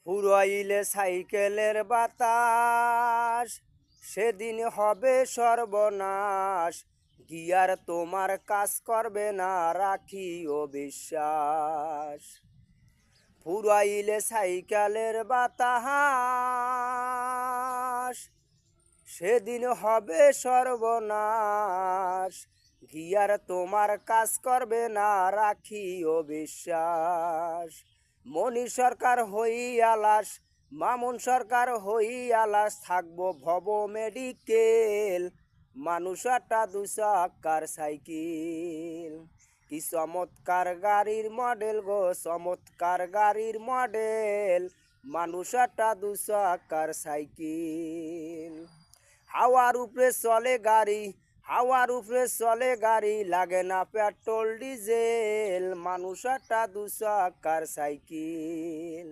ফুরাইলে সাইকেলের বাতাস, সেদিন হবে সর্বনাশ। গিয়ার তোমার কাজ করবে না, রাখিও বিশ্বাস। ফুরাইলে সাইকেলের বাতাস, সেদিন হবে সর্বনাশ। গিয়ার তোমার কাজ করবে না, রাখিও বিশ্বাস। মনি সরকার হই আলাস, মামুন সরকার হই আলাস, থাকবো ভব মেডিকেল। মানুষ একটা দুচাক্কার সাইকেল, কি চমৎকার গাড়ির মডেল গো, চমৎকার গাড়ির মডেল। মানুষ একটা দুচাক্কার সাইকেল। হাওয়ার উপরে চলে গাড়ি, হাওয়ার উপরে চলে গাড়ি, লাগে না পেট্রোল ডিজেল। মানুষ একটা দুচাক্কার সাইকেল।